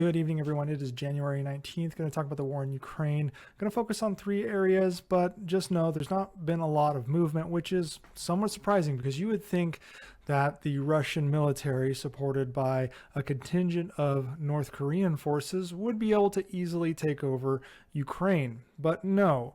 Good evening, everyone. It is January 19th. Going to talk about the war in Ukraine. Going to focus on three areas, but just know there's not been a lot of movement, which is somewhat surprising because you would think that the Russian military, supported by a contingent of North Korean forces, would be able to easily take over Ukraine. But no.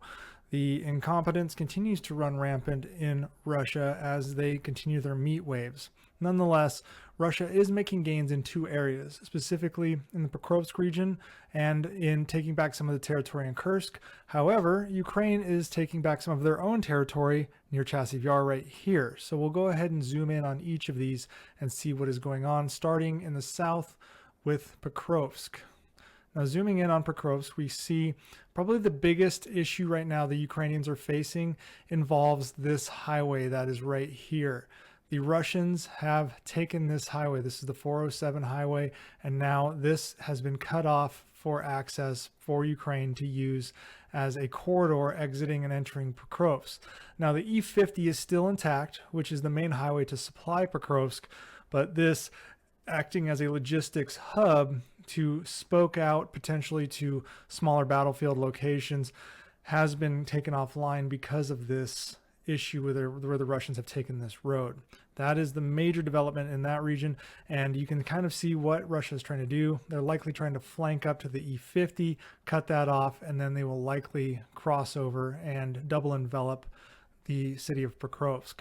The incompetence continues to run rampant in Russia as they continue their meat waves. Nonetheless, Russia is making gains in two areas, specifically in the Pokrovsk region and in taking back some of the territory in Kursk. However, Ukraine is taking back some of their own territory near Chivar right here. So we'll go ahead and zoom in on each of these and see what is going on, starting in the south with Pokrovsk. Now, zooming in on Pokrovsk, we see probably the biggest issue right now the Ukrainians are facing involves this highway that is right here. The Russians have taken this highway. This is the 407 highway, and now this has been cut off for access for Ukraine to use as a corridor exiting and entering Pokrovsk. Now, the E50 is still intact, which is the main highway to supply Pokrovsk, but this acting as a logistics hub to spoke out potentially to smaller battlefield locations has been taken offline because of this issue where the Russians have taken this road. That is the major development in that region, and you can kind of see what Russia is trying to do. They're likely trying to flank up to the E50, cut that off, and then they will likely cross over and double envelop the city of Pokrovsk.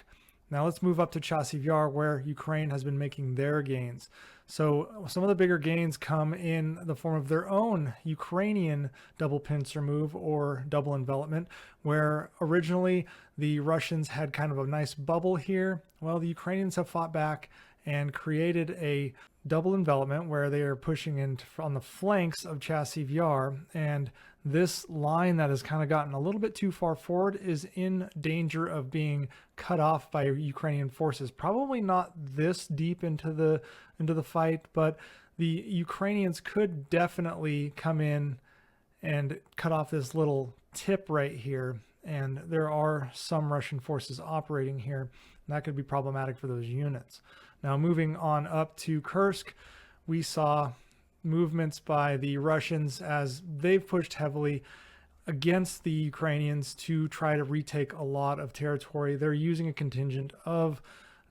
Now let's move up to Chivar, where Ukraine has been making their gains. So some of the bigger gains come in the form of their own Ukrainian double pincer move or double envelopment, where originally the Russians had kind of a nice bubble here. Well, the Ukrainians have fought back and created a double envelopment where they are pushing in on the flanks of Chivar, and this line that has kind of gotten a little bit too far forward is in danger of being cut off by Ukrainian forces. Probably not this deep into the fight, but the Ukrainians could definitely come in and cut off this little tip right here, and there are some Russian forces operating here, and that could be problematic for those units. Now, moving on up to Kursk, we saw movements by the Russians as they've pushed heavily against the Ukrainians to try to retake a lot of territory. They're using a contingent of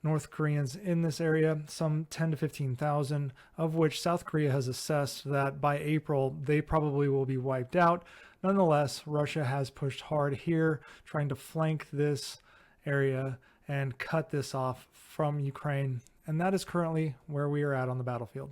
North Koreans in this area, some 10 to 15,000, of which South Korea has assessed that by April they probably will be wiped out. Nonetheless, Russia has pushed hard here, trying to flank this area and cut this off from Ukraine. And that is currently where we are at on the battlefield.